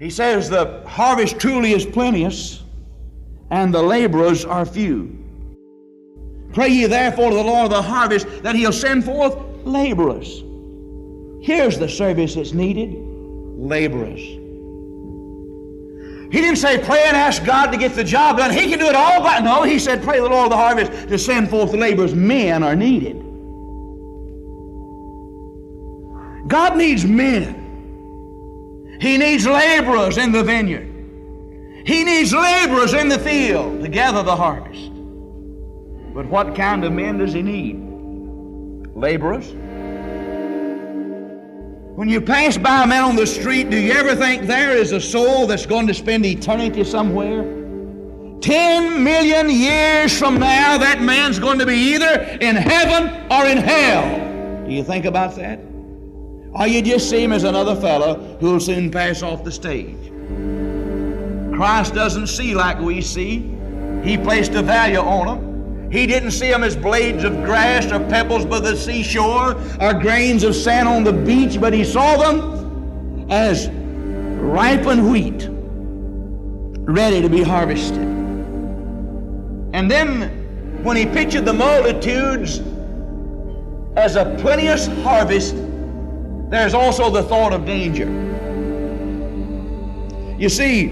He says the harvest truly is plenteous, and the laborers are few. Pray ye therefore to the Lord of the harvest that He'll send forth laborers. Here's the service that's needed: laborers. He didn't say pray and ask God to get the job done. He can do it all by... No, He said pray the Lord of the harvest to send forth laborers. Men are needed. God needs men. He needs laborers in the vineyard. He needs laborers in the field to gather the harvest. But what kind of men does He need? Laborers. When you pass by a man on the street, do you ever think there is a soul that's going to spend eternity somewhere? 10 million years from now, that man's going to be either in heaven or in hell. Do you think about that? Or you just see him as another fellow who'll soon pass off the stage? Christ doesn't see like we see. He placed a value on them. He didn't see them as blades of grass or pebbles by the seashore or grains of sand on the beach, but He saw them as ripened wheat, ready to be harvested. And then when He pictured the multitudes as a plenteous harvest, there's also the thought of danger. You see,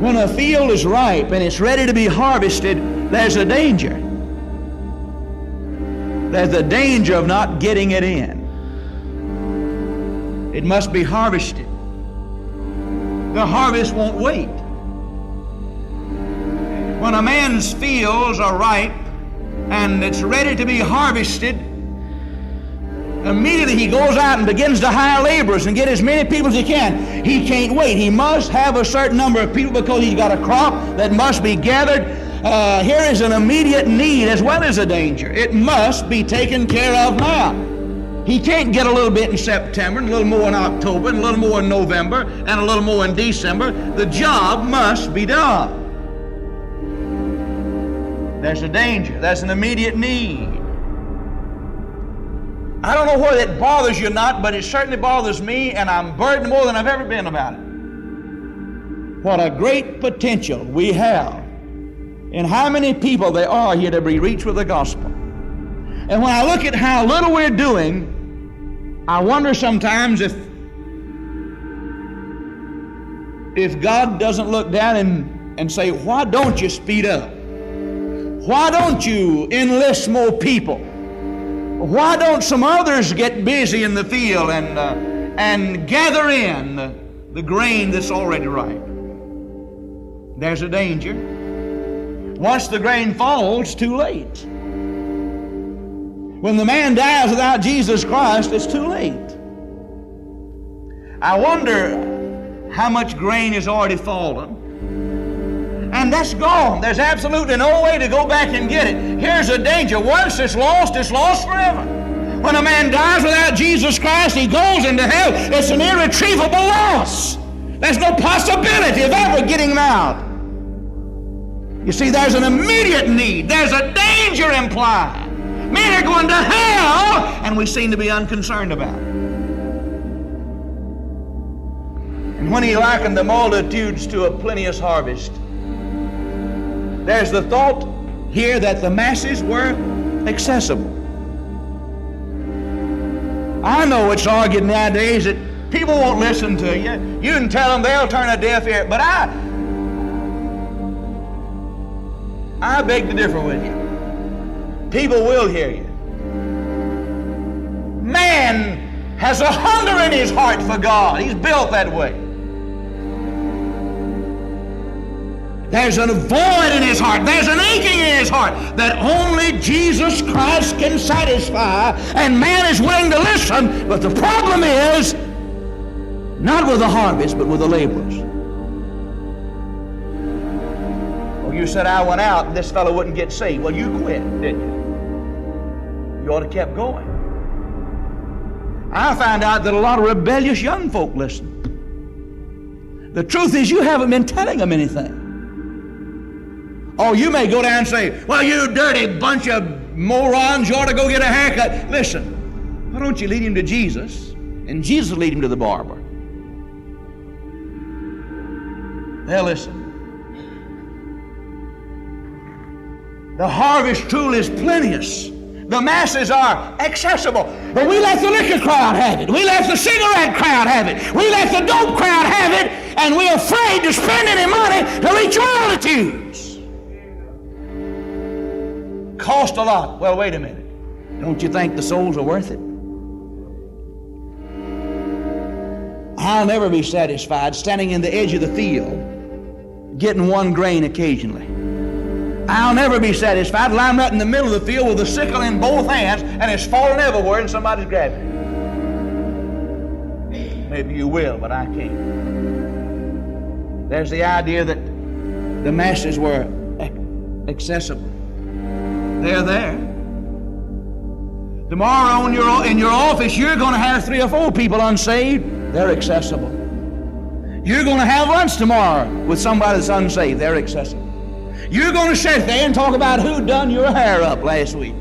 when a field is ripe and it's ready to be harvested, there's a danger. There's the danger of not getting it in. It must be harvested. The harvest won't wait. When a man's fields are ripe and it's ready to be harvested, immediately he goes out and begins to hire laborers and get as many people as he can. He can't wait. He must have a certain number of people because he's got a crop that must be gathered. Here is an immediate need as well as a danger. It must be taken care of now. He can't get a little bit in September, and a little more in October, and a little more in November, and a little more in December. The job must be done. There's a danger. There's an immediate need. I don't know whether it bothers you or not, but it certainly bothers me, and I'm burdened more than I've ever been about it. What a great potential we have in how many people there are here to be reached with the gospel. And when I look at how little we're doing, I wonder sometimes if God doesn't look down and say, why don't you speed up? Why don't you enlist more people? Why don't some others get busy in the field and gather in the grain that's already ripe? There's a danger. Once the grain falls, it's too late. When the man dies without Jesus Christ, it's too late. I wonder how much grain has already fallen. And that's gone. There's absolutely no way to go back and get it. Here's a danger. Once it's lost forever. When a man dies without Jesus Christ, he goes into hell. It's an irretrievable loss. There's no possibility of ever getting him out. You see, there's an immediate need. There's a danger implied. Men are going to hell, and we seem to be unconcerned about it. And when He likened the multitudes to a plenteous harvest, there's the thought here that the masses were accessible. I know it's argued nowadays that people won't listen to you. You can tell them, they'll turn a deaf ear. But I beg to differ with you. People will hear you. Man has a hunger in his heart for God. He's built that way. There's a void in his heart. There's an aching in his heart that only Jesus Christ can satisfy, and man is willing to listen. But the problem is not with the harvest, but with the laborers. Well, you said I went out and this fellow wouldn't get saved. Well, you quit, didn't you? You ought to have kept going. I found out that a lot of rebellious young folk listen. The truth is, you haven't been telling them anything. Oh, you may go down and say, well, you dirty bunch of morons, you ought to go get a haircut. Listen, why don't you lead him to Jesus, and Jesus lead him to the barber? They'll listen. The harvest truly is plenteous. The masses are accessible. But we let the liquor crowd have it. We let the cigarette crowd have it. We let the dope crowd have it. And we're afraid to spend any money to reach multitudes. Cost a lot. Well, wait a minute. Don't you think the souls are worth it? I'll never be satisfied standing in the edge of the field, getting one grain occasionally. I'll never be satisfied till I'm right in the middle of the field with a sickle in both hands and it's falling everywhere and somebody's grabbing it. Maybe you will, but I can't. There's the idea that the masses were accessible. They're there. Tomorrow in your office, you're going to have 3 or 4 people unsaved. They're accessible. You're going to have lunch tomorrow with somebody that's unsaved. They're accessible. You're going to sit there and talk about who done your hair up last week.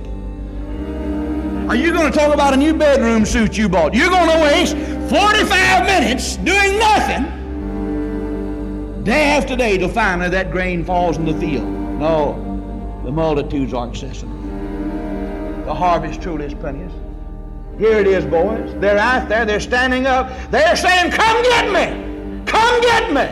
Are you going to talk about a new bedroom suit you bought? You're going to waste 45 minutes doing nothing day after day till finally that grain falls in the field. No, the multitudes are accessible. The harvest truly is plenteous. Here it is, boys. They're out there. They're standing up. They're saying, come get me. Come get me.